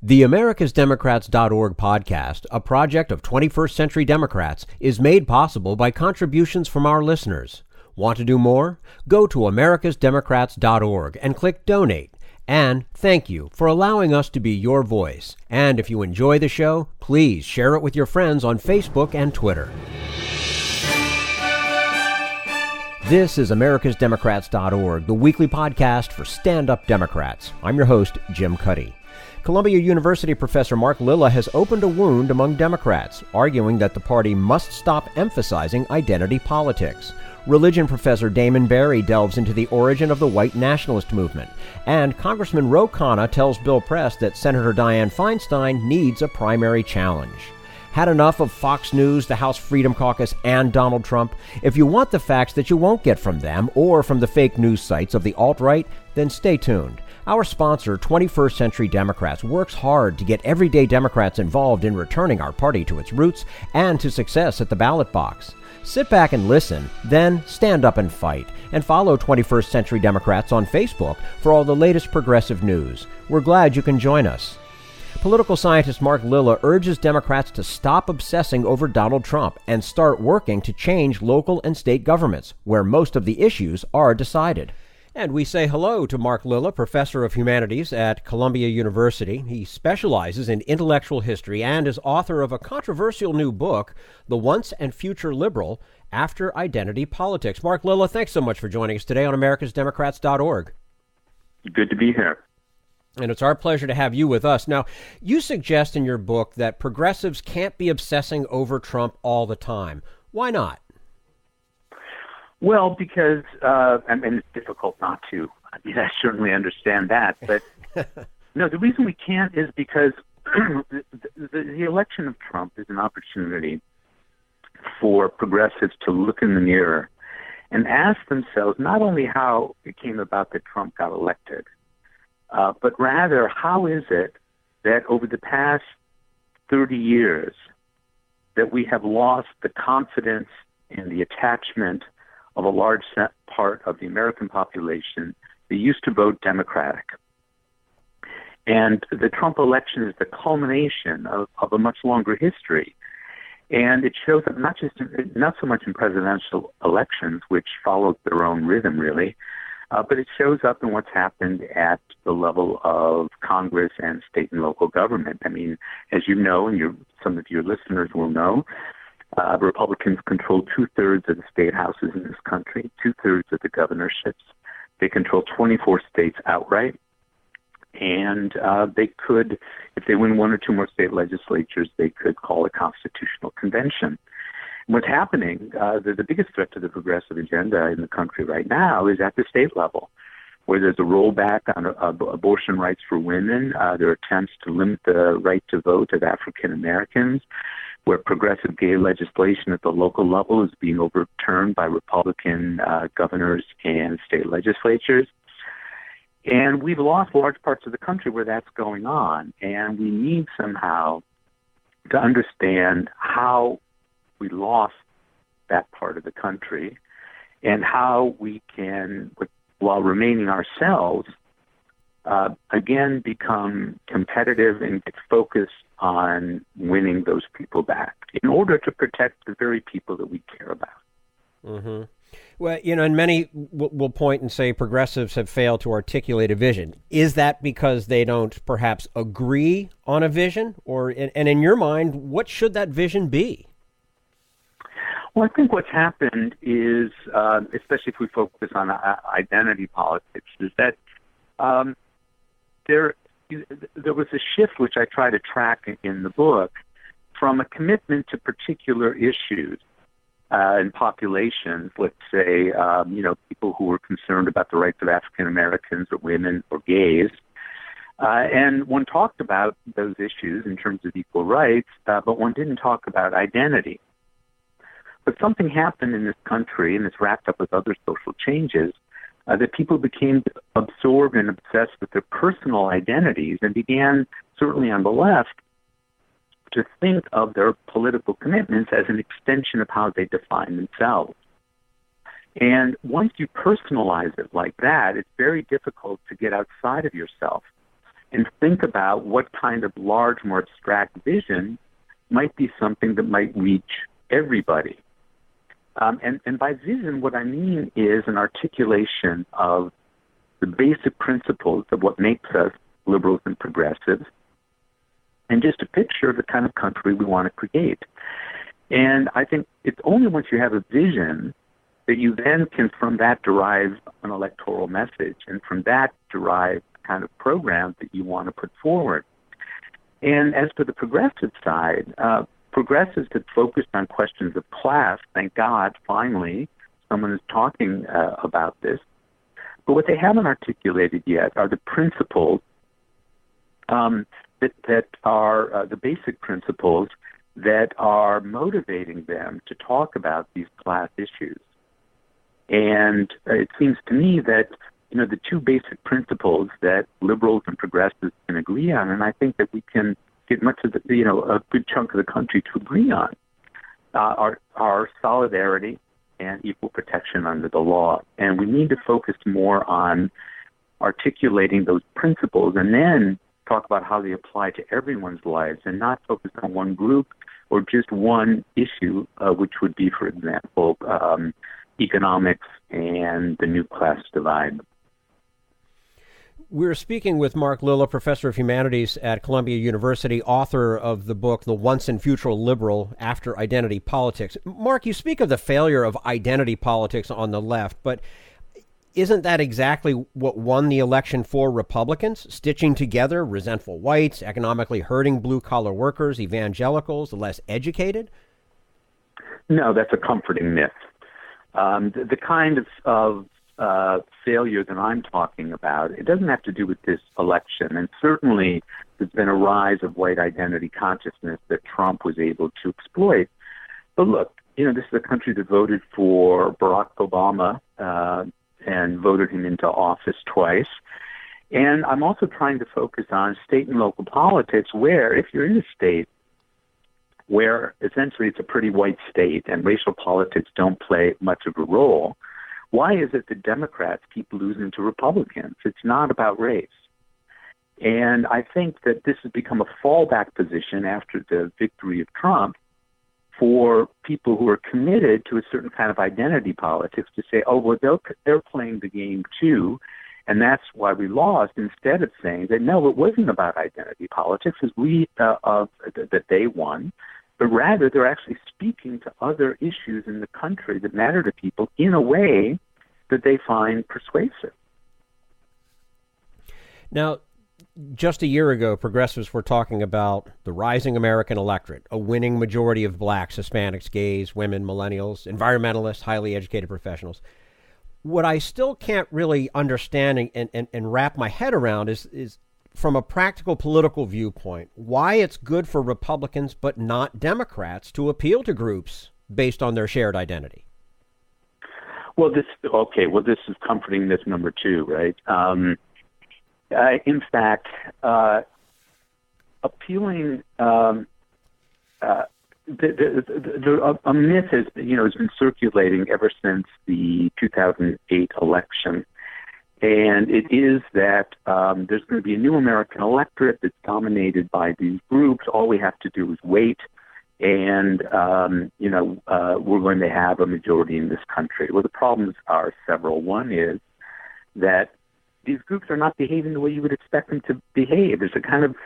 The AmericasDemocrats.org podcast, a project of 21st Century Democrats, is made possible by contributions from our listeners. Want to do more? Go to AmericasDemocrats.org and click Donate. And thank you for allowing us to be your voice. And if you enjoy the show, please share it with your friends on Facebook and Twitter. This is AmericasDemocrats.org, the weekly podcast for stand-up Democrats. I'm your host, Jim Cuddy. Columbia University Professor Mark Lilla has opened a wound among Democrats, arguing that the party must stop emphasizing identity politics. Religion professor Damon Berry delves into the origin of the white nationalist movement. And Congressman Ro Khanna tells Bill Press that Senator Dianne Feinstein needs a primary challenge. Had enough of Fox News, the House Freedom Caucus, and Donald Trump? If you want the facts that you won't get from them or from the fake news sites of the alt-right, then stay tuned. Our sponsor, 21st Century Democrats, works hard to get everyday Democrats involved in returning our party to its roots and to success at the ballot box. Sit back and listen, then stand up and fight. And follow 21st Century Democrats on Facebook for all the latest progressive news. We're glad you can join us. Political scientist Mark Lilla urges Democrats to stop obsessing over Donald Trump and start working to change local and state governments, where most of the issues are decided. And we say hello to Mark Lilla, professor of humanities at Columbia University. He specializes in intellectual history and is author of a controversial new book, The Once and Future Liberal, After Identity Politics. Mark Lilla, thanks so much for joining us today on AmericasDemocrats.org. Good to be here. And it's our pleasure to have you with us. Now, you suggest in your book that progressives can't be obsessing over Trump all the time. Why not? Well, because, it's difficult not to. I certainly understand that. But, no, the reason we can't is because the election of Trump is an opportunity for progressives to look in the mirror and ask themselves not only how it came about that Trump got elected, but rather how is it that over the past 30 years that we have lost the confidence and the attachment of a large part of the American population that used to vote Democratic. And the Trump election is the culmination of a much longer history. And it shows up not so much in presidential elections, which followed their own rhythm, really, but it shows up in what's happened at the level of Congress and state and local government. I mean, as you know, and some of your listeners will know, Republicans control 2/3 of the state houses in this country, 2/3 of the governorships. They control 24 states outright. And they could, if they win one or two more state legislatures, they could call a constitutional convention. And what's happening, the biggest threat to the progressive agenda in the country right now is at the state level, where there's a rollback on abortion rights for women. There are attempts to limit the right to vote of African Americans, where progressive gay legislation at the local level is being overturned by Republican governors and state legislatures. And we've lost large parts of the country where that's going on. And we need somehow to understand how we lost that part of the country and how we can, while remaining ourselves, again become competitive and get focused on winning those people back in order to protect the very people that we care about. Mm-hmm. Well, and many will point and say progressives have failed to articulate a vision. Is that because they don't perhaps agree on a vision? And in your mind, what should that vision be? Well, I think what's happened is, especially if we focus on identity politics, is that there was a shift, which I try to track in the book, from a commitment to particular issues in populations, let's say, people who were concerned about the rights of African Americans or women or gays. And one talked about those issues in terms of equal rights, but one didn't talk about identity. But something happened in this country, and it's wrapped up with other social changes, that people became absorbed and obsessed with their personal identities and began, certainly on the left, to think of their political commitments as an extension of how they define themselves. And once you personalize it like that, it's very difficult to get outside of yourself and think about what kind of large, more abstract vision might be something that might reach everybody. And by vision, what I mean is an articulation of the basic principles of what makes us liberals and progressives, and just a picture of the kind of country we want to create. And I think it's only once you have a vision that you then can, from that, derive an electoral message, and from that derive the kind of program that you want to put forward. And as for the progressive side, progressives have focused on questions of class. Thank God, finally, someone is talking about this. But what they haven't articulated yet are the principles that are the basic principles that are motivating them to talk about these class issues. And it seems to me that, the two basic principles that liberals and progressives can agree on, and I think that we can get much of the, a good chunk of the country to agree on, are solidarity and equal protection under the law. And we need to focus more on articulating those principles and then talk about how they apply to everyone's lives, and not focus on one group or just one issue, which would be, for example, economics and the new class divide. We're speaking with Mark Lilla, professor of humanities at Columbia University, author of the book, The Once and Future Liberal After Identity Politics. Mark, you speak of the failure of identity politics on the left, but isn't that exactly what won the election for Republicans? Stitching together resentful whites, economically hurting blue-collar workers, evangelicals, the less educated? No, that's a comforting myth. The kind of failure that I'm talking about, it doesn't have to do with this election. And certainly there's been a rise of white identity consciousness that Trump was able to exploit. But look, this is a country that voted for Barack Obama and voted him into office twice. And I'm also trying to focus on state and local politics where, if you're in a state where essentially it's a pretty white state and racial politics don't play much of a role, why is it that Democrats keep losing to Republicans? It's not about race. And I think that this has become a fallback position after the victory of Trump for people who are committed to a certain kind of identity politics to say, oh, well, they're playing the game too, and that's why we lost, instead of saying that, no, it wasn't about identity politics that they won, but rather they're actually speaking to other issues in the country that matter to people in a way that they find persuasive. Now, just a year ago, progressives were talking about the rising American electorate, a winning majority of blacks, Hispanics, gays, women, millennials, environmentalists, highly educated professionals. What I still can't really understand and wrap my head around is from a practical political viewpoint, why it's good for Republicans but not Democrats to appeal to groups based on their shared identity. Well, this is comforting myth number two, right? In fact, appealing, a myth has been circulating ever since the 2008 election, and it is that there's going to be a new American electorate that's dominated by these groups. All we have to do is wait, and we're going to have a majority in this country. Well, the problems are several. One is that these groups are not behaving the way you would expect them to behave. There's a kind of,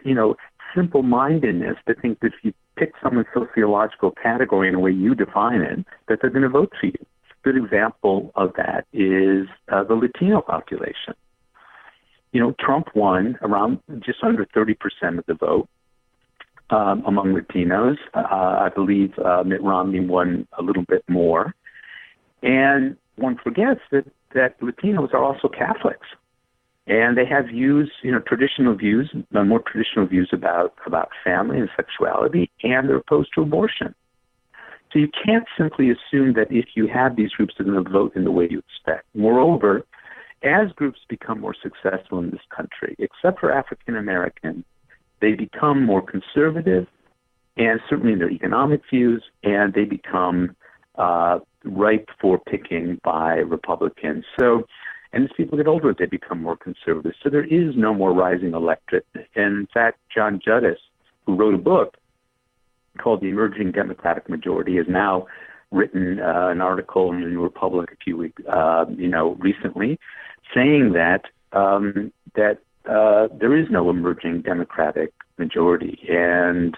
simple-mindedness to think that if you pick someone's sociological category in the way you define it, that they're going to vote for you. A good example of that is the Latino population. Trump won around just under 30% of the vote among Latinos. I believe Mitt Romney won a little bit more. And one forgets that Latinos are also Catholics. And they have views, more traditional views about family and sexuality, and they're opposed to abortion. So you can't simply assume that if you have these groups, they're going to vote in the way you expect. Moreover, as groups become more successful in this country, except for African Americans, they become more conservative, and certainly in their economic views, and they become ripe for picking by Republicans. So And as people get older, they become more conservative. So there is no more rising electorate. And in fact, John Judis, who wrote a book called The Emerging Democratic Majority, has now written an article in the New Republic a few weeks, recently, saying that there is no emerging Democratic majority, and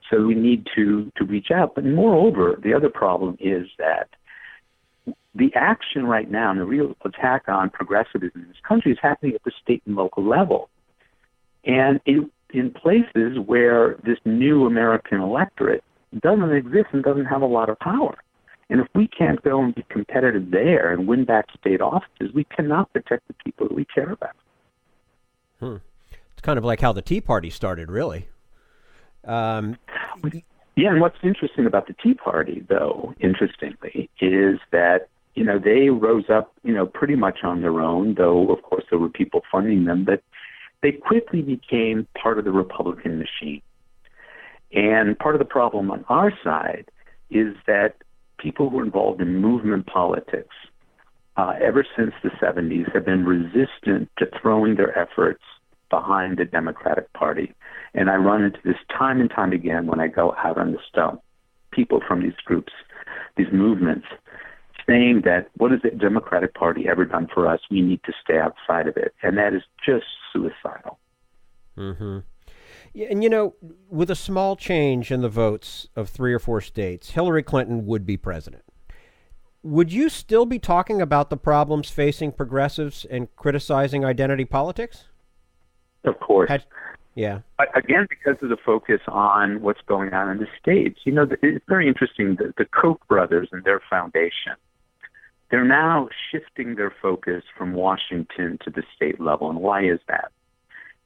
so we need to reach out. But moreover, the other problem is that the action right now and the real attack on progressivism in this country is happening at the state and local level, and in places where this new American electorate doesn't exist and doesn't have a lot of power. And if we can't go and be competitive there and win back state offices, we cannot protect the people that we care about. It's kind of like how the Tea Party started, really. Yeah, and what's interesting about the Tea Party, though, interestingly, is that, they rose up, pretty much on their own, though, of course, there were people funding them, but they quickly became part of the Republican machine. And part of the problem on our side is that people who are involved in movement politics ever since the 70s have been resistant to throwing their efforts behind the Democratic Party. And I run into this time and time again when I go out on the stump. People from these groups, these movements, saying that, what has the Democratic Party ever done for us? We need to stay outside of it. And that is just suicidal. Mm-hmm. Yeah, and with a small change in the votes of 3 or 4 states, Hillary Clinton would be president. Would you still be talking about the problems facing progressives and criticizing identity politics? Of course. Yeah. Again, because of the focus on what's going on in the states. It's very interesting, the Koch brothers and their foundation, they're now shifting their focus from Washington to the state level. And why is that?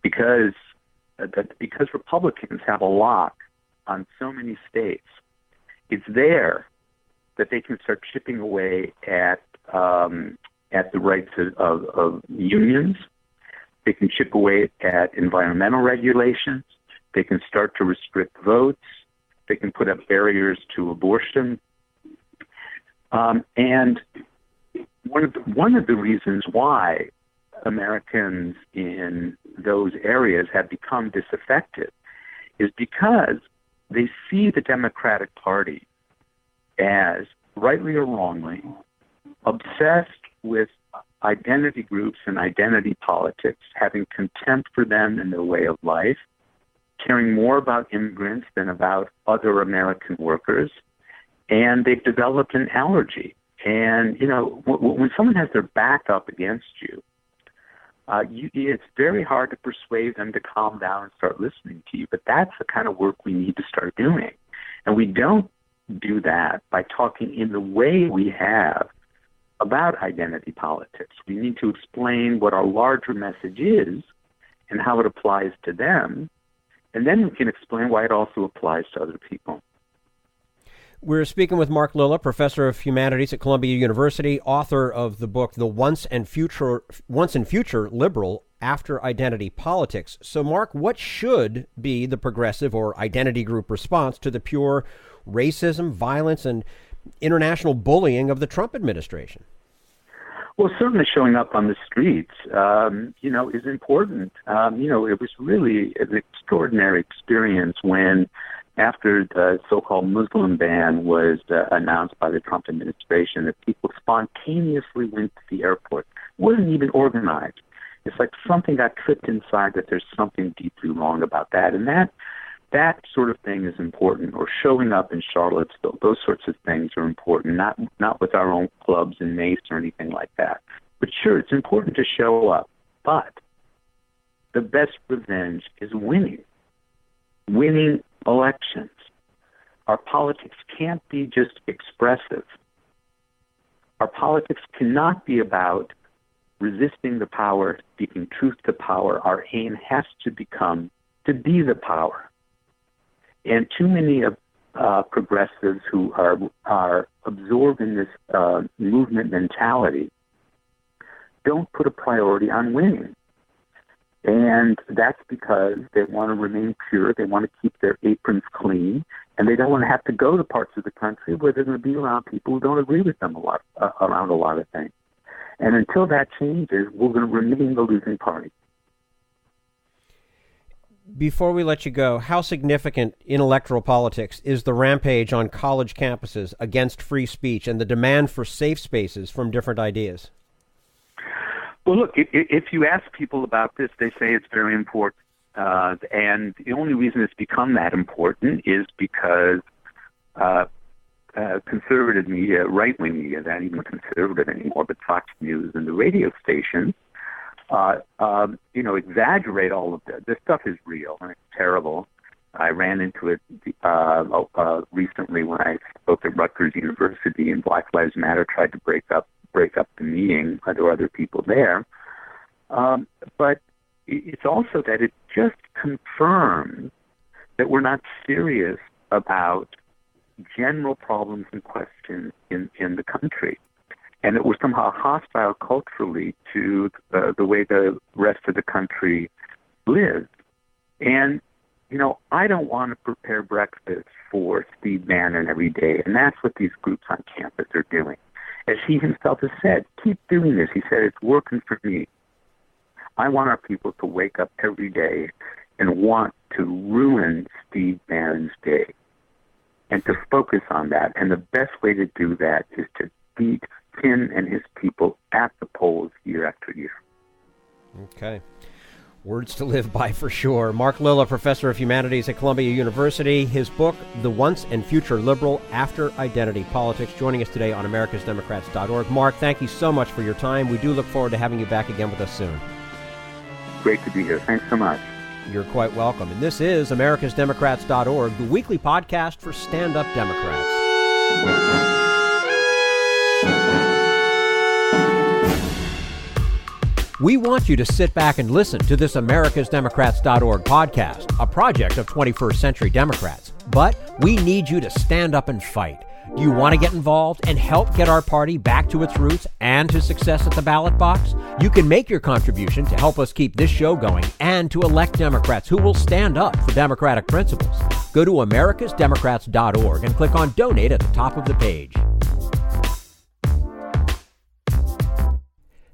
Because Republicans have a lock on so many states. It's there that they can start chipping away at the rights of unions. They can chip away at environmental regulations. They can start to restrict votes. They can put up barriers to abortion. And one of the reasons why Americans in those areas have become disaffected is because they see the Democratic Party as, rightly or wrongly, obsessed with identity groups and identity politics, having contempt for them and their way of life, caring more about immigrants than about other American workers, and they've developed an allergy. And, when someone has their back up against you, it's very hard to persuade them to calm down and start listening to you. But that's the kind of work we need to start doing. And we don't do that by talking in the way we have about identity politics. We need to explain what our larger message is and how it applies to them. And then we can explain why it also applies to other people. We're speaking with Mark Lilla, professor of humanities at Columbia University, author of the book, The Once and Future Liberal After Identity Politics. So, Mark, what should be the progressive or identity group response to the pure racism, violence, and international bullying of the Trump administration? Well, certainly showing up on the streets, is important. It was really an extraordinary experience when, after the so-called Muslim ban was announced by the Trump administration, that people spontaneously went to the airport. It wasn't even organized. It's like something got tripped inside that there's something deeply wrong about that. And that sort of thing is important. Or showing up in Charlottesville, those sorts of things are important, not with our own clubs and mace or anything like that. But sure, it's important to show up. But the best revenge is winning elections. Our politics can't be just expressive. Our politics cannot be about resisting the power, speaking truth to power. Our aim has to become to be the power. And too many progressives who are absorbed in this movement mentality don't put a priority on winning. And that's because they want to remain pure, they want to keep their aprons clean, and they don't want to have to go to parts of the country where they're going to be around people who don't agree with them around a lot of things. And until that changes, we're going to remain the losing party. Before we let you go, how significant in electoral politics is the rampage on college campuses against free speech and the demand for safe spaces from different ideas? Well, look, if you ask people about this, they say it's very important. And the only reason it's become that important is because conservative media, right-wing media, not even conservative anymore, but Fox News and the radio stations, exaggerate all of this. This stuff is real and it's terrible. I ran into it recently when I spoke at Rutgers University, and Black Lives Matter tried to break up the meeting. There were other people there, but it's also that it just confirms that we're not serious about general problems and questions in the country, and that we're somehow hostile culturally to the way the rest of the country lives. And, I don't want to prepare breakfast for Steve Bannon every day, and that's what these groups on campus are doing. As he himself has said, keep doing this. He said, it's working for me. I want our people to wake up every day and want to ruin Steve Bannon's day and to focus on that. And the best way to do that is to beat him and his people at the polls year after year. Okay. Words to live by for sure. Mark Lilla, Professor of Humanities at Columbia University. His book, The Once and Future Liberal After Identity Politics, joining us today on americasdemocrats.org. Mark, thank you so much for your time. We do look forward to having you back again with us soon. Great to be here. Thanks so much. You're quite welcome. And this is americasdemocrats.org, the weekly podcast for stand-up Democrats. We want you to sit back and listen to this americasdemocrats.org podcast, a project of 21st Century Democrats. But we need you to stand up and fight. Do you want to get involved and help get our party back to its roots and to success at the ballot box? You can make your contribution to help us keep this show going and to elect Democrats who will stand up for democratic principles. Go to americasdemocrats.org and click on Donate at the top of the page.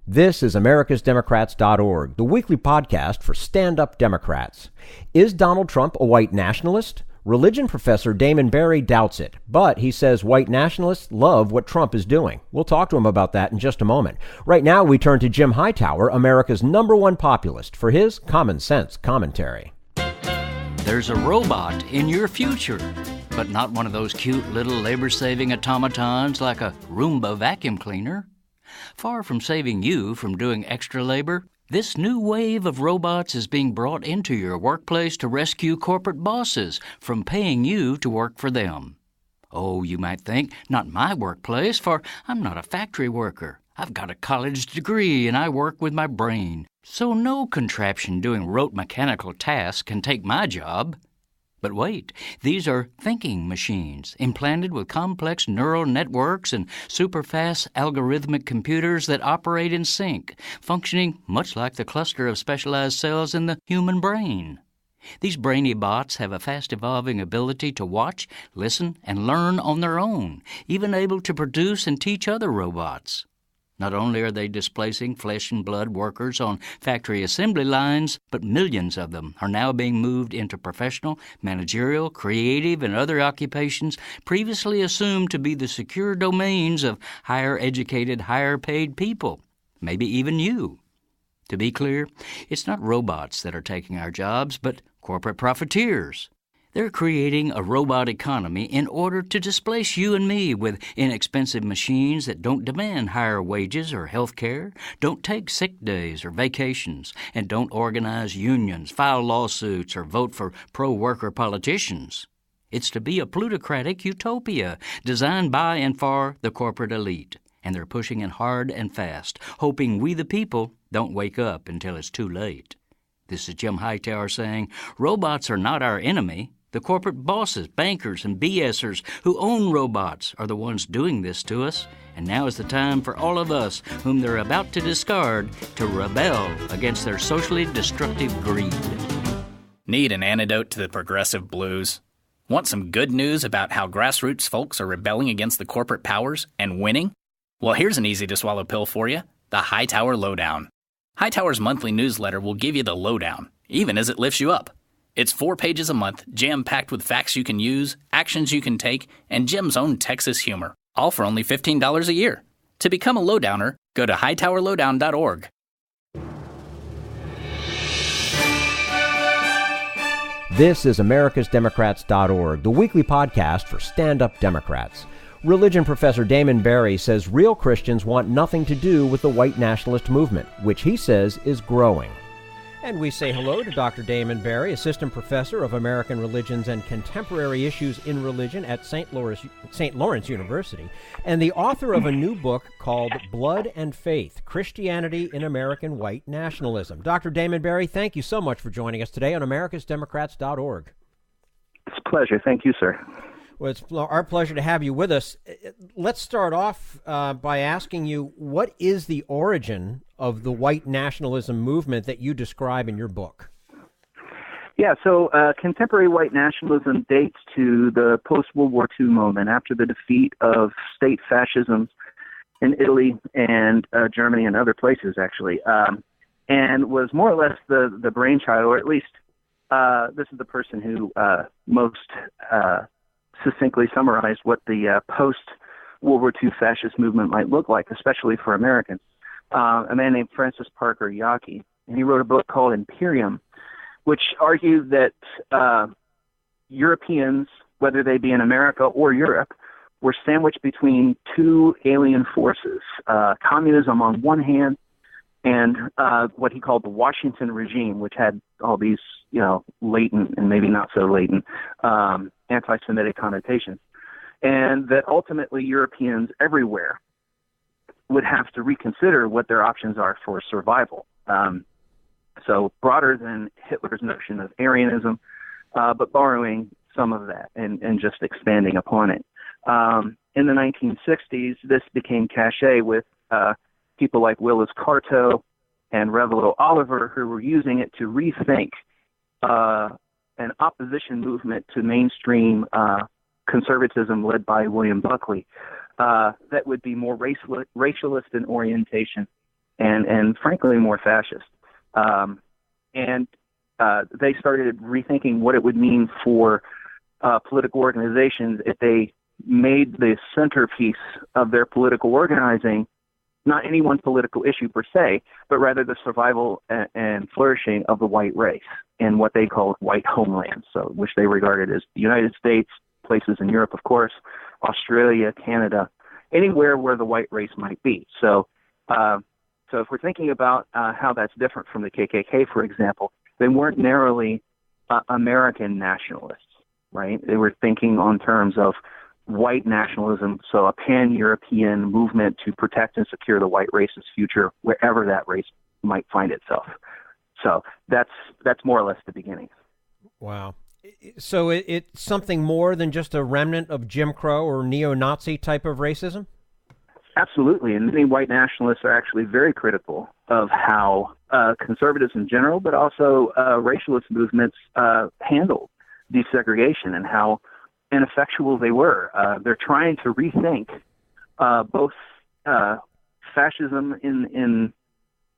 This is americasdemocrats.org, the weekly podcast for stand-up Democrats. Is Donald Trump a white nationalist? Religion professor Damon Berry doubts it, but he says white nationalists love what Trump is doing. We'll talk to him about that in just a moment. Right now, we turn to Jim Hightower, America's #1 populist, for his common sense commentary. There's a robot in your future, but not one of those cute little labor-saving automatons like a Roomba vacuum cleaner. Far from saving you from doing extra labor, this new wave of robots is being brought into your workplace to rescue corporate bosses from paying you to work for them. Oh, you might think, not my workplace, for I'm not a factory worker. I've got a college degree and I work with my brain, so no contraption doing rote mechanical tasks can take my job. But wait, these are thinking machines, implanted with complex neural networks and super-fast algorithmic computers that operate in sync, functioning much like the cluster of specialized cells in the human brain. These brainy bots have a fast-evolving ability to watch, listen, and learn on their own, even able to produce and teach other robots. Not only are they displacing flesh and blood workers on factory assembly lines, but millions of them are now being moved into professional, managerial, creative, and other occupations previously assumed to be the secure domains of higher educated, higher paid people, maybe even you. To be clear, it's not robots that are taking our jobs, but corporate profiteers. They're creating a robot economy in order to displace you and me with inexpensive machines that don't demand higher wages or health care, don't take sick days or vacations, and don't organize unions, file lawsuits, or vote for pro-worker politicians. It's to be a plutocratic utopia designed by and for the corporate elite, and they're pushing it hard and fast, hoping we the people don't wake up until it's too late. This is Jim Hightower saying, robots are not our enemy. The corporate bosses, bankers, and BSers who own robots are the ones doing this to us, and now is the time for all of us whom they're about to discard to rebel against their socially destructive greed. Need an antidote to the progressive blues? Want some good news about how grassroots folks are rebelling against the corporate powers and winning? Well, here's an easy-to-swallow pill for you. the Hightower Lowdown. Hightower's monthly newsletter will give you the lowdown, even as it lifts you up. It's 4 pages a month, jam-packed with facts you can use, actions you can take, and Jim's own Texas humor, all for only $15 a year. To become a lowdowner, go to hightowerlowdown.org. This is americasdemocrats.org, the weekly podcast for stand-up Democrats. Religion professor Damon Berry says real Christians want nothing to do with the white nationalist movement, which he says is growing. And we say hello to Dr. Damon Berry, Assistant Professor of American Religions and Contemporary Issues in Religion at St. Lawrence University, and the author of a new book called Blood and Faith, Christianity in American White Nationalism. Dr. Damon Berry, thank you so much for joining us today on americasdemocrats.org. It's a pleasure. Thank you, sir. Well, it's our pleasure to have you with us. Let's start off by asking you, what is the origin of the white nationalism movement that you describe in your book? Yeah, so contemporary white nationalism dates to the post-World War II moment, after the defeat of state fascism in Italy and Germany and other places, actually, and was more or less the brainchild, or at least this is the person who most succinctly summarized what the post-World War II fascist movement might look like, especially for Americans. A man named Francis Parker Yockey, and he wrote a book called Imperium, which argued that Europeans, whether they be in America or Europe, were sandwiched between two alien forces, communism on one hand, and what he called the Washington regime, which had all these, latent and maybe not so latent anti-Semitic connotations, and that ultimately Europeans everywhere would have to reconsider what their options are for survival. So broader than Hitler's notion of Aryanism, but borrowing some of that and just expanding upon it. In the 1960s, this became cachet with people like Willis Carto and Revelo Oliver, who were using it to rethink an opposition movement to mainstream conservatism led by William Buckley that would be more racialist in orientation and frankly more fascist. And they started rethinking what it would mean for political organizations if they made the centerpiece of their political organizing not any one political issue per se, but rather the survival and flourishing of the white race in what they called white homelands, so which they regarded as the United States, places in Europe, of course, Australia, Canada, anywhere where the white race might be. So if we're thinking about how that's different from the KKK, for example, they weren't narrowly American nationalists, right? They were thinking on terms of white nationalism, so a pan-European movement to protect and secure the white race's future wherever that race might find itself. So that's more or less the beginning. Wow. So it's something more than just a remnant of Jim Crow or neo-Nazi type of racism? Absolutely, and many white nationalists are actually very critical of how conservatives in general, but also racialist movements handled desegregation and how ineffectual they were. They're trying to rethink both fascism in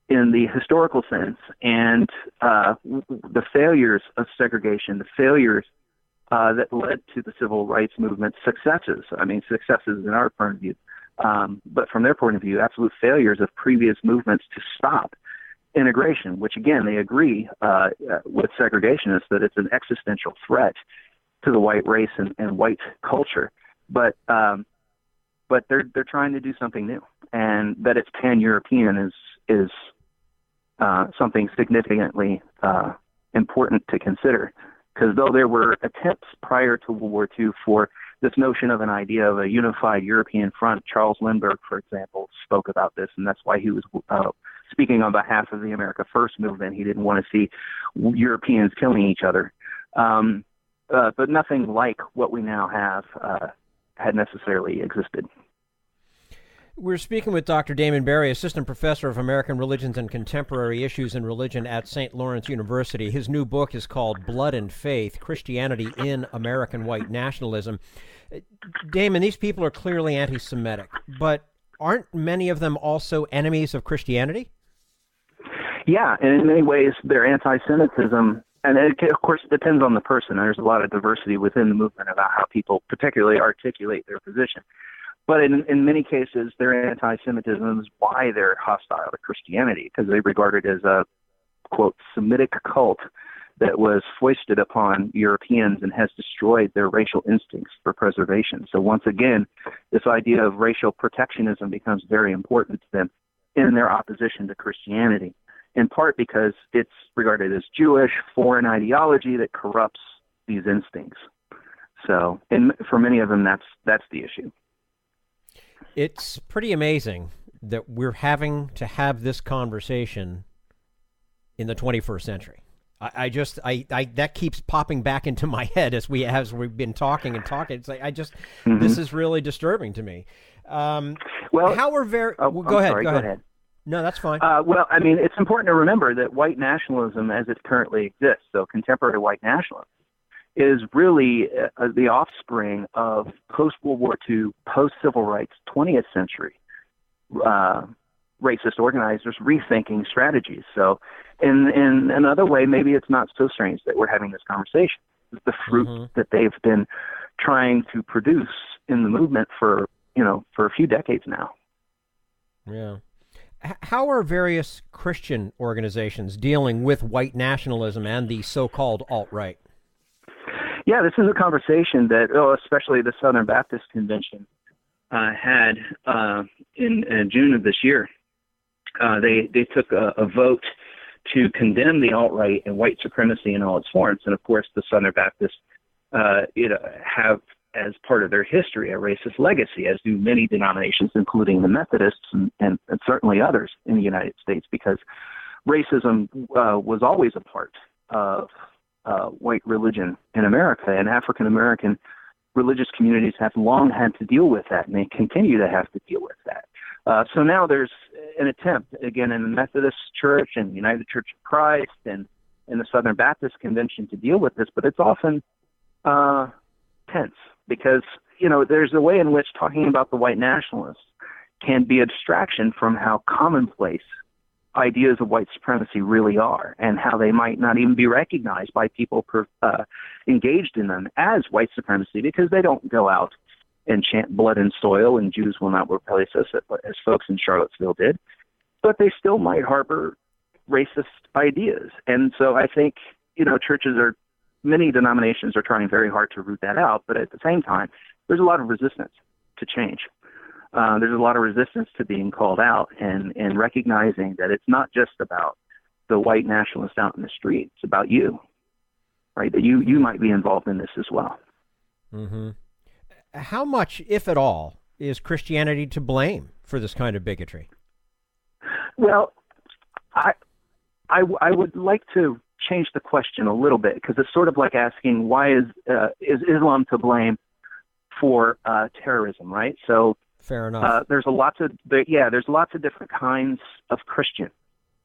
the historical sense and the failures of segregation, the failures that led to the civil rights movement's successes. I mean, successes in our point of view, but from their point of view, absolute failures of previous movements to stop integration, which again, they agree with segregationists that it's an existential threat to the white race and white culture, but they're trying to do something new, and that it's pan-European is something significantly important to consider. Because though there were attempts prior to World War II for this notion of an idea of a unified European front, Charles Lindbergh, for example, spoke about this, and that's why he was speaking on behalf of the America First movement. He didn't want to see Europeans killing each other. But nothing like what we now have had necessarily existed. We're speaking with Dr. Damon Berry, Assistant Professor of American Religions and Contemporary Issues in Religion at St. Lawrence University. His new book is called Blood and Faith, Christianity in American White Nationalism. Damon, these people are clearly anti-Semitic, but aren't many of them also enemies of Christianity? Yeah, and in many ways, their anti-Semitism, and it, of course, it depends on the person. There's a lot of diversity within the movement about how people particularly articulate their position. But in many cases, their anti-Semitism is why they're hostile to Christianity, because they regard it as a, quote, Semitic cult that was foisted upon Europeans and has destroyed their racial instincts for preservation. So once again, this idea of racial protectionism becomes very important to them in their opposition to Christianity, in part because it's regarded as Jewish, foreign ideology that corrupts these instincts. So, and for many of them, that's the issue. It's pretty amazing that we're having to have this conversation in the 21st century. I that keeps popping back into my head as we've been talking. It's like this is really disturbing to me. Well, how are very go ahead. No, that's fine. Well, I mean, it's important to remember that white nationalism, as it currently exists, so contemporary white nationalism, is really the offspring of post-World War II, post-civil rights, 20th century racist organizers rethinking strategies. So in another way, maybe it's not so strange that we're having this conversation. It's the fruit that they've been trying to produce in the movement for a few decades now. Yeah. How are various Christian organizations dealing with white nationalism and the so-called alt-right? Yeah, this is a conversation that, especially the Southern Baptist Convention had in June of this year. They took a vote to condemn the alt-right and white supremacy in all its forms. And of course, the Southern Baptists have, as part of their history, a racist legacy, as do many denominations, including the Methodists and certainly others in the United States, because racism was always a part of white religion in America, and African-American religious communities have long had to deal with that, and they continue to have to deal with that. So now there's an attempt, again, in the Methodist Church and the United Church of Christ and in the Southern Baptist Convention to deal with this, but it's often tense because, there's a way in which talking about the white nationalists can be a distraction from how commonplace ideas of white supremacy really are and how they might not even be recognized by people engaged in them as white supremacy because they don't go out and chant blood and soil and Jews will not replace us as folks in Charlottesville did, but they still might harbor racist ideas. And so I think, many denominations are trying very hard to root that out, but at the same time, there's a lot of resistance to change. There's a lot of resistance to being called out and recognizing that it's not just about the white nationalists out in the street. It's about you, right? That you might be involved in this as well. Mm-hmm. How much, if at all, is Christianity to blame for this kind of bigotry? Well, I would like to change the question a little bit because it's sort of like asking why is Islam to blame for terrorism, right? So fair enough. There's lots of different kinds of Christian,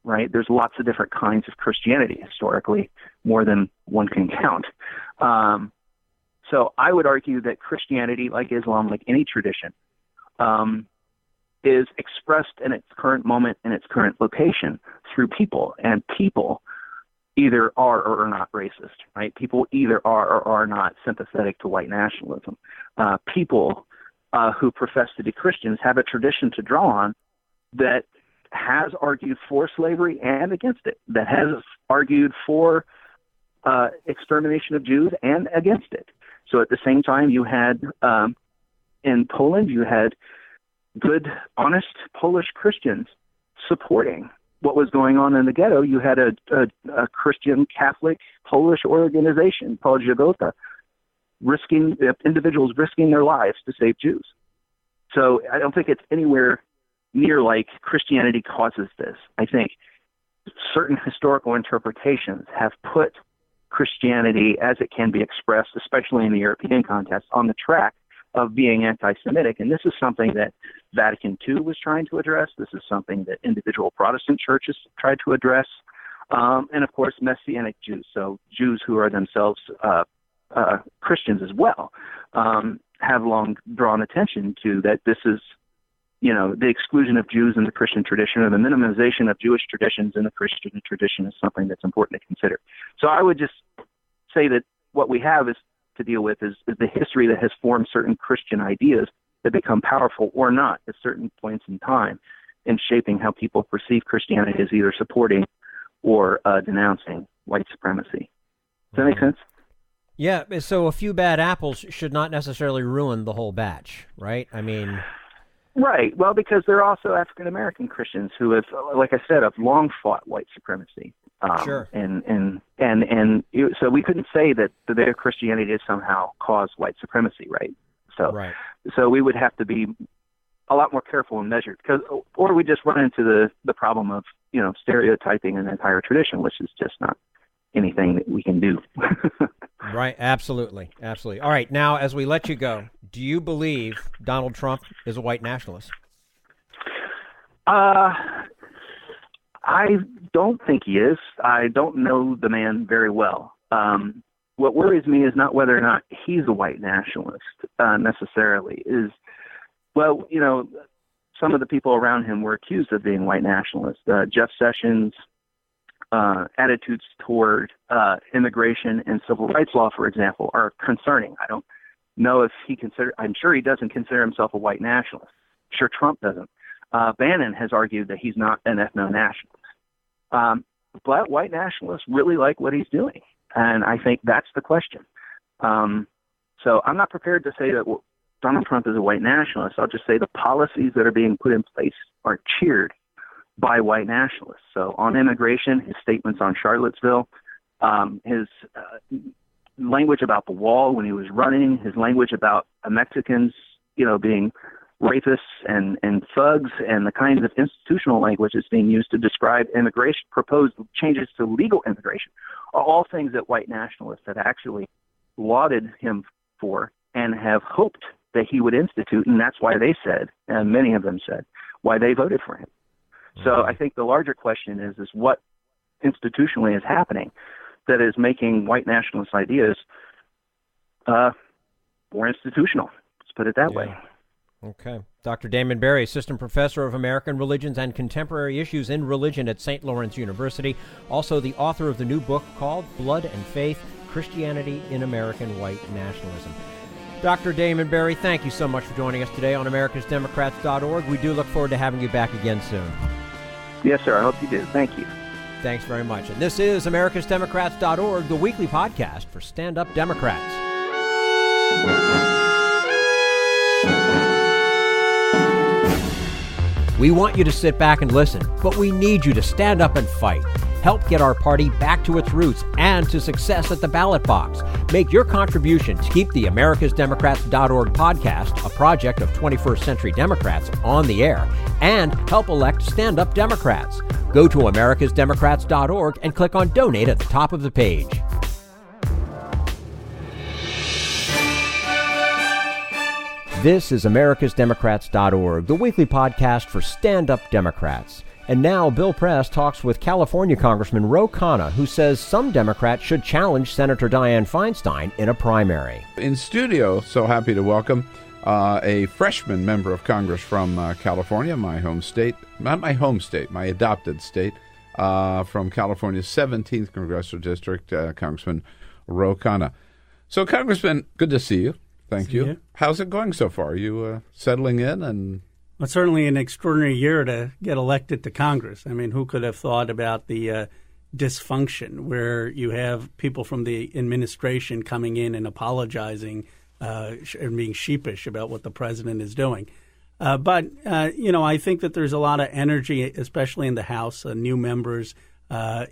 right? There's lots of different kinds of Christianity historically, more than one can count. So I would argue that Christianity, like Islam, like any tradition, is expressed in its current moment, in its current location, through people. And people either are or are not racist, right? People either are or are not sympathetic to white nationalism. People who profess to be Christians have a tradition to draw on that has argued for slavery and against it, that has argued for extermination of Jews and against it. So at the same time, you had in Poland, you had good, honest Polish Christians supporting what was going on in the ghetto. You had a Christian Catholic Polish organization called Jagota, individuals risking their lives to save Jews. So I don't think it's anywhere near like Christianity causes this. I think certain historical interpretations have put Christianity, as it can be expressed, especially in the European context, on the track of being anti-Semitic. And this is something that Vatican II was trying to address. This is something that individual Protestant churches tried to address. And of course, Messianic Jews, so Jews who are themselves Christians as well, have long drawn attention to that this is the exclusion of Jews in the Christian tradition or the minimization of Jewish traditions in the Christian tradition is something that's important to consider. So I would just say that what we have is to deal with is the history that has formed certain Christian ideas that become powerful or not at certain points in time in shaping how people perceive Christianity as either supporting or denouncing white supremacy. Does that make sense? Yeah, so a few bad apples should not necessarily ruin the whole batch, right? I mean... Right. Well, because there are also African-American Christians who have, like I said, have long fought white supremacy. Sure. So we couldn't say that their Christianity has somehow caused white supremacy, right? So we would have to be a lot more careful and measured, or we just run into the problem of stereotyping an entire tradition, which is just not anything that we can do. Right. Absolutely. All right. Now, as we let you go, do you believe Donald Trump is a white nationalist? I don't think he is. I don't know the man very well. What worries me is not whether or not he's a white nationalist necessarily. Some of the people around him were accused of being white nationalists. Jeff Sessions' attitudes toward immigration and civil rights law, for example, are concerning. I don't know if I'm sure he doesn't consider himself a white nationalist. I'm sure Trump doesn't. Bannon has argued that he's not an ethno-nationalist. But white nationalists really like what he's doing. And I think that's the question. So I'm not prepared to say that Donald Trump is a white nationalist. I'll just say the policies that are being put in place are cheered by white nationalists. So on immigration, his statements on Charlottesville, his language about the wall when he was running, his language about Mexicans, being rapists and thugs, and the kinds of institutional language that's being used to describe immigration, proposed changes to legal immigration, are all things that white nationalists have actually lauded him for and have hoped that he would institute, and that's why they said, and many of them said, why they voted for him. So I think the larger question is what institutionally is happening that is making white nationalist ideas more institutional. Let's put it that way. Okay. Dr. Damon Berry, Assistant Professor of American Religions and Contemporary Issues in Religion at St. Lawrence University, also the author of the new book called Blood and Faith, Christianity in American White Nationalism. Dr. Damon Berry, thank you so much for joining us today on americasdemocrats.org. We do look forward to having you back again soon. Yes, sir. I hope you do. Thank you. Thanks very much. And this is americasdemocrats.org, the weekly podcast for stand-up Democrats. We want you to sit back and listen, but we need you to stand up and fight. Help get our party back to its roots and to success at the ballot box. Make your contribution to keep the americasdemocrats.org podcast, a project of 21st Century Democrats, on the air, and help elect stand-up Democrats. Go to americasdemocrats.org and click on Donate at the top of the page. This is americasdemocrats.org, the weekly podcast for stand-up Democrats. And now Bill Press talks with California Congressman Ro Khanna, who says some Democrats should challenge Senator Dianne Feinstein in a primary. In studio, so happy to welcome a freshman member of Congress from California, my home state, not my home state, my adopted state, from California's 17th Congressional District, Congressman Ro Khanna. So, Congressman, good to see you. Thank you. How's it going so far? Are you settling in? And well, it's certainly an extraordinary year to get elected to Congress. I mean, who could have thought about the dysfunction where you have people from the administration coming in and apologizing and being sheepish about what the president is doing. But I think that there's a lot of energy, especially in the House, new members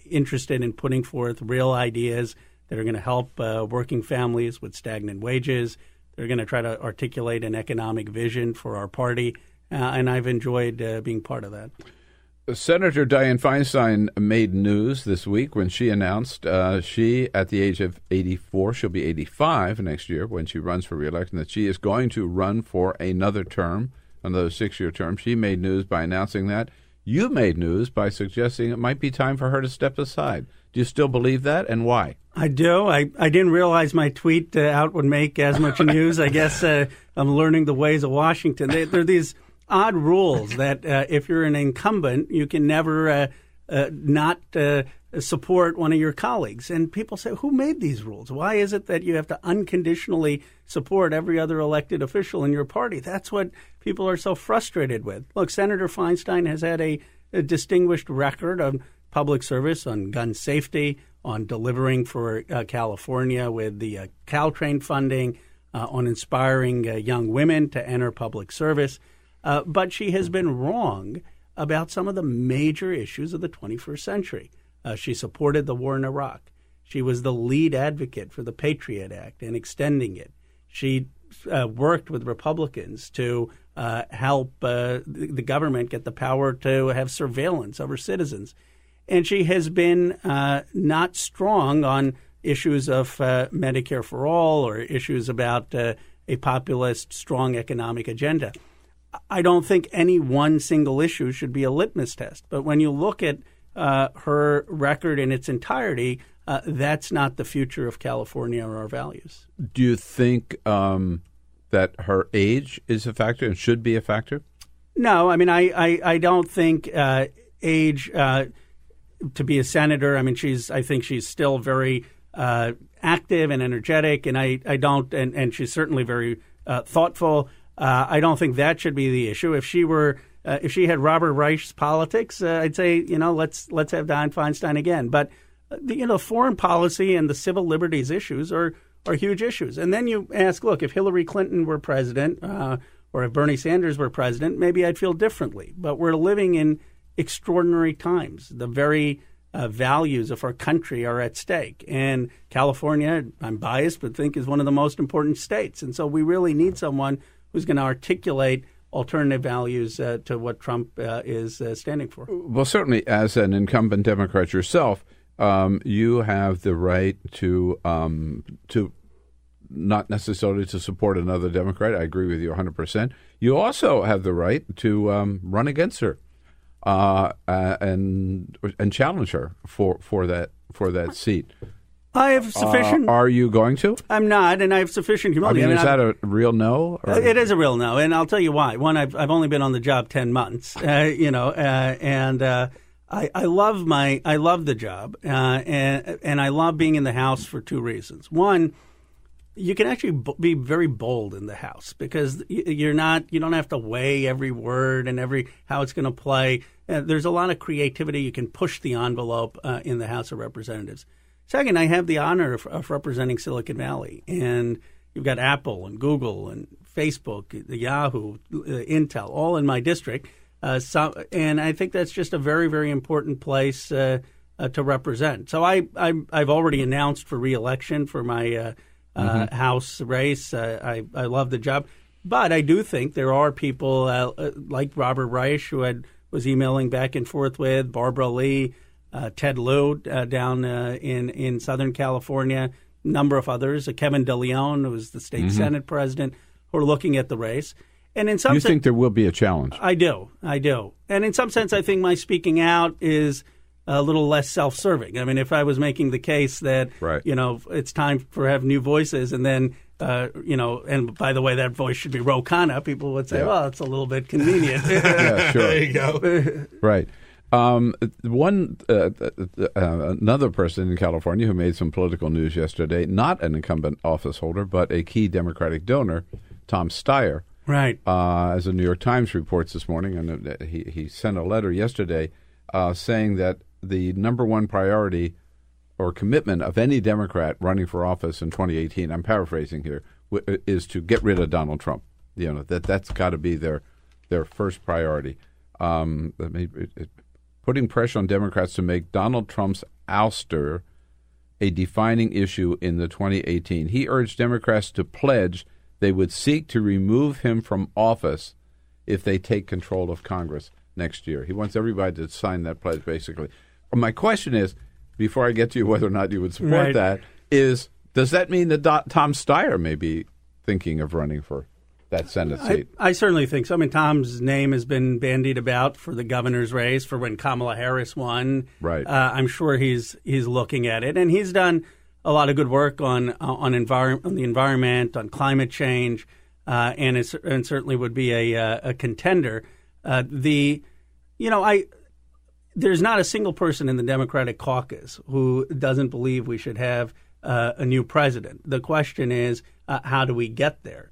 interested in putting forth real ideas that are going to help working families with stagnant wages. They're going to try to articulate an economic vision for our party, and I've enjoyed being part of that. Senator Dianne Feinstein made news this week when she announced she, at the age of 84, she'll be 85 next year when she runs for re-election, that she is going to run for another term, another 6-year term. She made news by announcing that. You made news by suggesting it might be time for her to step aside. Do you still believe that, and why? I do. I didn't realize my tweet out would make as much news. I guess I'm learning the ways of Washington. There are these odd rules that if you're an incumbent, you can never not support one of your colleagues. And people say, who made these rules? Why is it that you have to unconditionally support every other elected official in your party? That's what people are so frustrated with. Look, Senator Feinstein has had a distinguished record of public service on gun safety, on delivering for California with the Caltrain funding, on inspiring young women to enter public service. But she has been wrong about some of the major issues of the 21st century. She supported the war in Iraq. She was the lead advocate for the Patriot Act and extending it. She worked with Republicans to help the government get the power to have surveillance over citizens. And she has been not strong on issues of Medicare for all or issues about a populist, strong economic agenda. I don't think any one single issue should be a litmus test. But when you look at her record in its entirety, that's not the future of California or our values. Do you think that her age is a factor and should be a factor? No, I mean, I don't think age to be a senator. I mean, I think she's still very active and energetic, and and she's certainly very thoughtful. I don't think that should be the issue. If she had Robert Reich's politics, I'd say, let's have Dianne Feinstein again. But foreign policy and the civil liberties issues are huge issues. And then you ask, look, if Hillary Clinton were president or if Bernie Sanders were president, maybe I'd feel differently. But we're living in extraordinary times. The very values of our country are at stake. And California, I'm biased, but think is one of the most important states. And so we really need someone who's going to articulate alternative values to what Trump is standing for. Well, certainly as an incumbent Democrat yourself, you have the right to not necessarily to support another Democrat. I agree with you 100%. You also have the right to run against her and challenge her for that seat. I have sufficient. Are you going to? I'm not, and I have sufficient humility. I mean, is that a real no? Or? It is a real no, and I'll tell you why. One, I've only been on the job 10 months, and I love the job, and I love being in the House for two reasons. One, you can actually be very bold in the House because you don't have to weigh every word and how it's going to play. There's a lot of creativity. You can push the envelope in the House of Representatives. Second, I have the honor of representing Silicon Valley, and you've got Apple and Google and Facebook, the Yahoo, Intel, all in my district. And I think that's just a very, very important place to represent. So I've already announced for re-election for my House race. I love the job. But I do think there are people like Robert Reich, who was emailing back and forth with, Barbara Lee, Ted Lieu down in Southern California, a number of others, Kevin DeLeon, who was the state Senate president, who are looking at the race. And in some sense, think there will be a challenge? I do. And in some sense, I think my speaking out is a little less self-serving. I mean, if I was making the case that, it's time for have new voices and then, and by the way, that voice should be Ro Khanna, people would say, well, it's a little bit convenient. Yeah, sure. There you go. Right. Another person in California who made some political news yesterday, not an incumbent office holder, but a key Democratic donor, Tom Steyer. Right. As the New York Times reports this morning, and he sent a letter yesterday saying that the number one priority or commitment of any Democrat running for office in 2018, I'm paraphrasing here, is to get rid of Donald Trump. That's got to be their first priority. Putting pressure on Democrats to make Donald Trump's ouster a defining issue in the 2018. He urged Democrats to pledge they would seek to remove him from office if they take control of Congress next year. He wants everybody to sign that pledge, basically. My question is, before I get to you whether or not you would support that, does that mean that Tom Steyer may be thinking of running for that Senate seat? I certainly think so. I mean, Tom's name has been bandied about for the governor's race for when Kamala Harris won. Right. I'm sure he's looking at it, and he's done a lot of good work on the environment, on climate change. and certainly would be a contender. There's not a single person in the Democratic caucus who doesn't believe we should have a new president. The question is, how do we get there?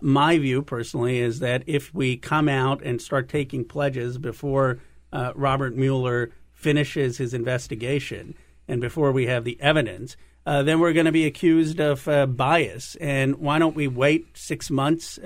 My view, personally, is that if we come out and start taking pledges before Robert Mueller finishes his investigation and before we have the evidence, then we're going to be accused of bias. And why don't we wait 6 months?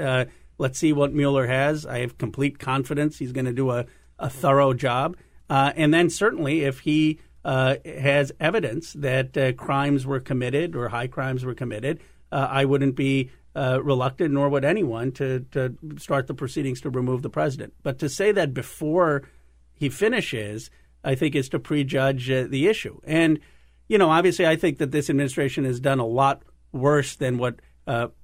Let's see what Mueller has. I have complete confidence he's going to do a thorough job. And then certainly if he has evidence that crimes were committed or high crimes were committed, I wouldn't be reluctant, nor would anyone, to start the proceedings to remove the president. But to say that before he finishes, I think, is to prejudge the issue. And, obviously I think that this administration has done a lot worse than what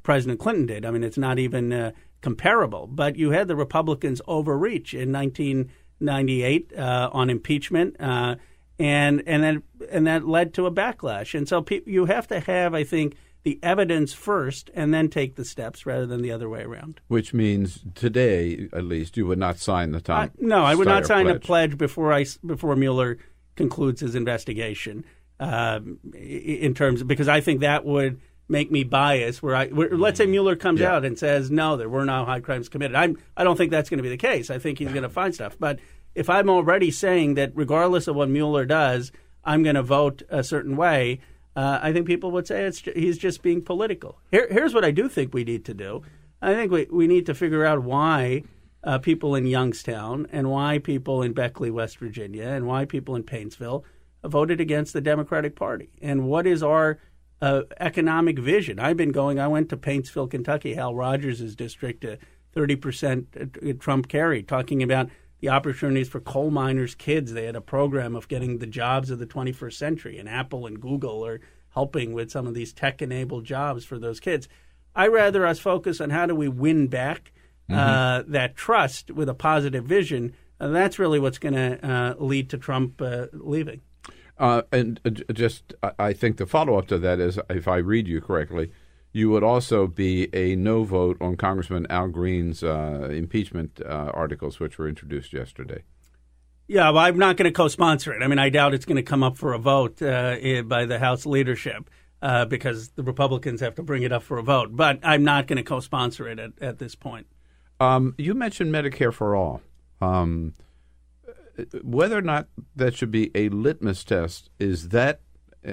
President Clinton did. I mean, it's not even comparable. But you had the Republicans overreach in 1998 on impeachment, and that led to a backlash. And so you have to have, I think, the evidence first and then take the steps rather than the other way around. Which means today, at least, you would not sign the Tom No, I would not sign a pledge before Mueller concludes his investigation because I think that would make me biased. Let's say Mueller comes out and says, no, there were no high crimes committed. I don't think that's going to be the case. I think he's going to find stuff. But if I'm already saying that regardless of what Mueller does, I'm going to vote a certain way, I think people would say he's just being political. Here's what I do think we need to do. I think we need to figure out why people in Youngstown and why people in Beckley, West Virginia, and why people in Paintsville voted against the Democratic Party. And what is our economic vision? I went to Paintsville, Kentucky, Hal Rogers' district, 30% Trump carry, talking about the opportunities for coal miners' kids. They had a program of getting the jobs of the 21st century, and Apple and Google are helping with some of these tech-enabled jobs for those kids. I'd rather us focus on how do we win back that trust with a positive vision. That's really what's going to lead to Trump leaving. I think the follow-up to that is, if I read you correctly, you would also be a no vote on Congressman Al Green's impeachment articles, which were introduced yesterday. Yeah, well, I'm not going to co-sponsor it. I mean, I doubt it's going to come up for a vote by the House leadership because the Republicans have to bring it up for a vote. But I'm not going to co-sponsor it at this point. You mentioned Medicare for All. Whether or not that should be a litmus test, is that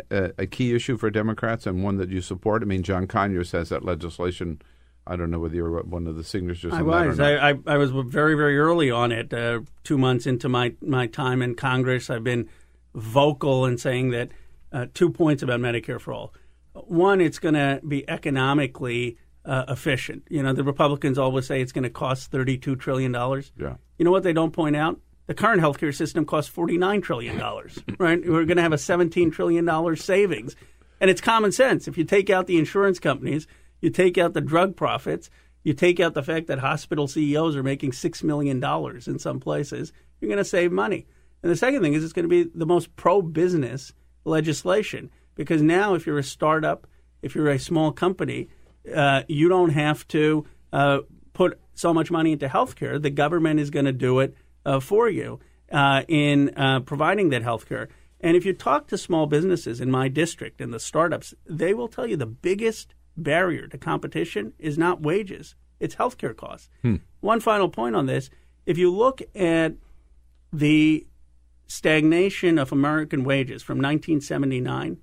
a key issue for Democrats and one that you support? I mean, John Conyers has that legislation. I don't know whether you're one of the signatures. I was. I was very, very early on it. 2 months into my time in Congress, I've been vocal in saying that 2 points about Medicare for All. One, it's going to be economically efficient. The Republicans always say it's going to cost $32 trillion. Yeah. You know what they don't point out? The current healthcare system costs $49 trillion, right? We're going to have a $17 trillion savings. And it's common sense. If you take out the insurance companies, you take out the drug profits, you take out the fact that hospital CEOs are making $6 million in some places, you're going to save money. And the second thing is it's going to be the most pro-business legislation because now if you're a startup, if you're a small company, you don't have to put so much money into healthcare. The government is going to do it for you in providing that health care. And if you talk to small businesses in my district and the startups, they will tell you the biggest barrier to competition is not wages, it's health care costs. One final point on this. If you look at the stagnation of American wages from 1979,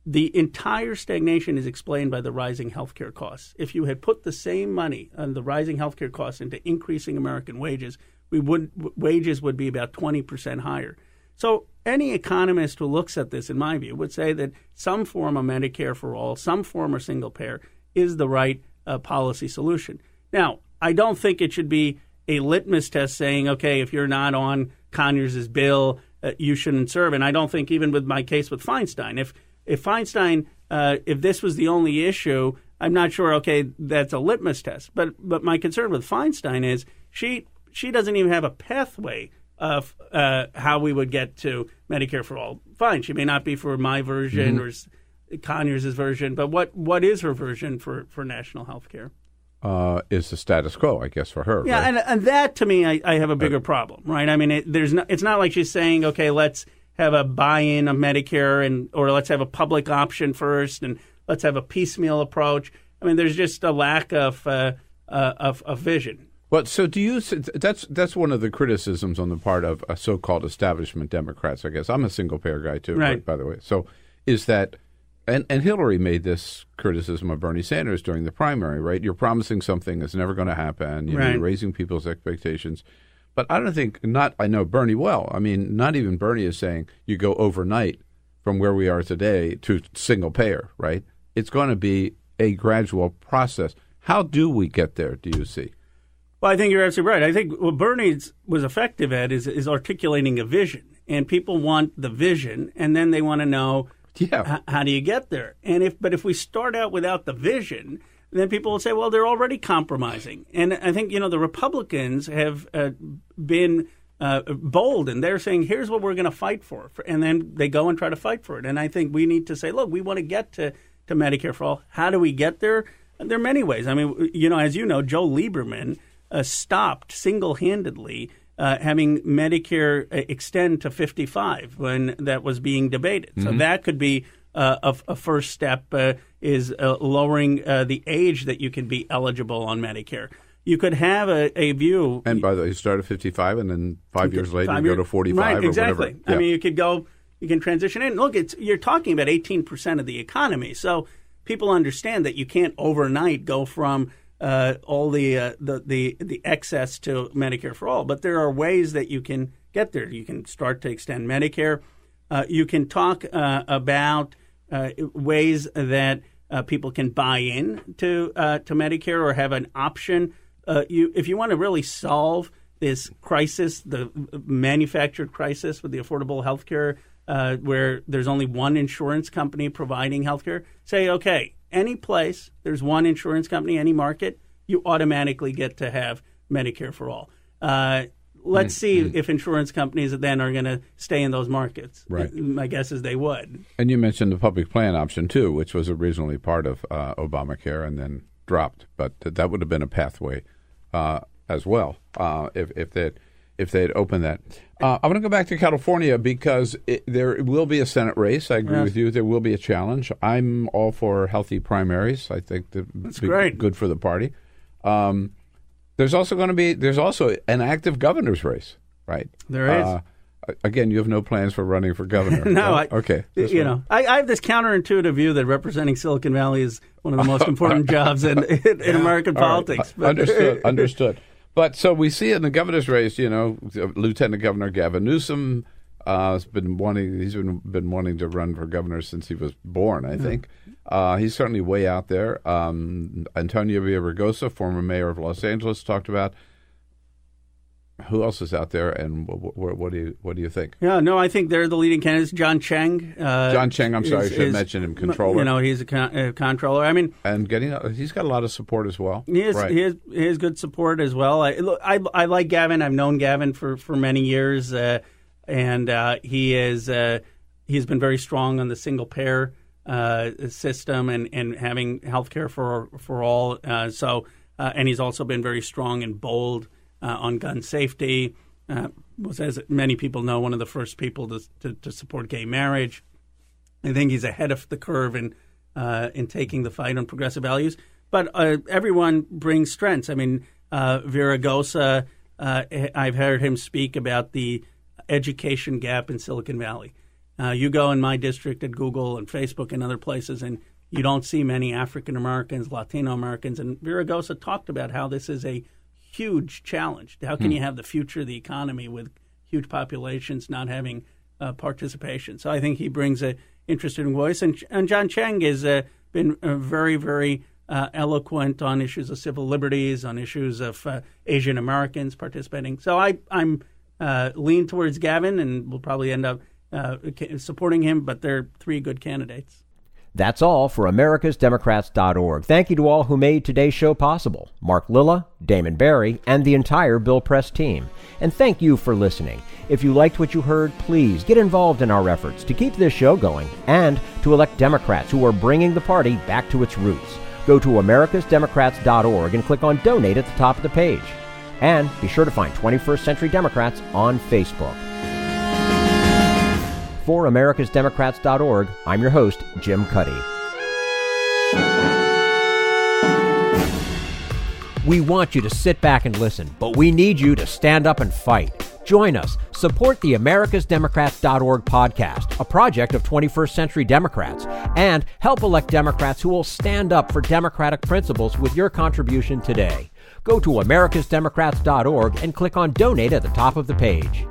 the entire stagnation is explained by the rising healthcare costs. If you had put the same money on the rising healthcare costs into increasing American wages, wages would be about 20% higher. So any economist who looks at this, in my view, would say that some form of Medicare for all, some form of single payer is the right policy solution. Now, I don't think it should be a litmus test saying, okay, if you're not on Conyers' bill, you shouldn't serve. And I don't think even with my case with Feinstein, if Feinstein, if this was the only issue, I'm not sure, okay, that's a litmus test. But my concern with Feinstein is she doesn't even have a pathway of how we would get to Medicare for all. Fine, she may not be for my version or Conyers' version, but what is her version for national health care? is the status quo, I guess, for her. Yeah, right? and that to me, I have a bigger problem, right? I mean, it's not like she's saying, okay, let's have a buy-in of Medicare, or let's have a public option first, and let's have a piecemeal approach. I mean, there's just a lack of vision. Well, so do you? That's one of the criticisms on the part of so-called establishment Democrats. I guess I'm a single-payer guy too, right? By the way, so is that, and Hillary made this criticism of Bernie Sanders during the primary, right? You're promising something that's never going to happen. You're raising people's expectations, but I don't think I know Bernie well. I mean, not even Bernie is saying you go overnight from where we are today to single-payer, right? It's going to be a gradual process. How do we get there? Do you see? Well, I think you're absolutely right. I think what Bernie was effective at is articulating a vision, and people want the vision, and then they want to know how do you get there. And if we start out without the vision, then people will say, well, they're already compromising. And I think the Republicans have been bold, and they're saying, here's what we're going to fight for, and then they go and try to fight for it. And I think we need to say, look, we want to get to Medicare for all. How do we get there? There are many ways. I mean, as you know, Joe Lieberman stopped single-handedly having Medicare extend to 55 when that was being debated. Mm-hmm. So that could be a first step, is lowering the age that you can be eligible on Medicare. You could have a view. And by the way, you start at 55, and then 5 years later you go to 45 right, or exactly. whatever. Yeah. I mean, you can transition in. Look, you're talking about 18% of the economy, so people understand that you can't overnight go from all the excess to Medicare for all. But there are ways that you can get there. You can start to extend Medicare. You can talk about ways that people can buy in to Medicare or have an option. If you want to really solve this crisis, the manufactured crisis with the affordable health care, where there's only one insurance company providing health care, say, okay, any place there's one insurance company, any market, you automatically get to have Medicare for all. Let's see if insurance companies then are going to stay in those markets. Right. My guess is they would. And you mentioned the public plan option, too, which was originally part of Obamacare and then dropped. But that would have been a pathway as well if they'd opened that. I want to go back to California because there will be a Senate race. I agree with you. There will be a challenge. I'm all for healthy primaries. I think that's great. Good for the party. There's also an active governor's race, right? There is. Again, you have no plans for running for governor. No, okay. I have this counterintuitive view that representing Silicon Valley is one of the most important jobs in American politics. Right. Understood. But so we see in the governor's race, Lieutenant Governor Gavin Newsom has been wanting to run for governor since he was born, I think. He's certainly way out there. Antonio Villaraigosa, former mayor of Los Angeles, talked about. Who else is out there, and what do you think? Yeah, no, I think they're the leading candidates. John Cheng. I'm sorry, I should have mentioned him. Controller. He's a comptroller. I mean, and he's got a lot of support as well. He has good support as well. I like Gavin. I've known Gavin for many years, and he's been very strong on the single payer system and having health care for all. And he's also been very strong and bold on gun safety, was, as many people know, one of the first people to support gay marriage. I think he's ahead of the curve in taking the fight on progressive values. But everyone brings strengths. I mean, Villaraigosa, I've heard him speak about the education gap in Silicon Valley. You go in my district at Google and Facebook and other places, and you don't see many African Americans, Latino Americans. And Villaraigosa talked about how this is a huge challenge. How can you have the future of the economy with huge populations not having participation? So I think he brings an interesting voice. And John Cheng has been very, very eloquent on issues of civil liberties, on issues of Asian Americans participating. So I'm lean towards Gavin, and we'll probably end up supporting him, but they're three good candidates. That's all for americasdemocrats.org. Thank you to all who made today's show possible. Mark Lilla, Damon Berry, and the entire Bill Press team. And thank you for listening. If you liked what you heard, please get involved in our efforts to keep this show going and to elect Democrats who are bringing the party back to its roots. Go to americasdemocrats.org and click on Donate at the top of the page. And be sure to find 21st Century Democrats on Facebook. For americasdemocrats.org, I'm your host, Jim Cuddy. We want you to sit back and listen, but we need you to stand up and fight. Join us. Support the americasdemocrats.org podcast, a project of 21st Century Democrats, and help elect Democrats who will stand up for democratic principles with your contribution today. Go to americasdemocrats.org and click on Donate at the top of the page.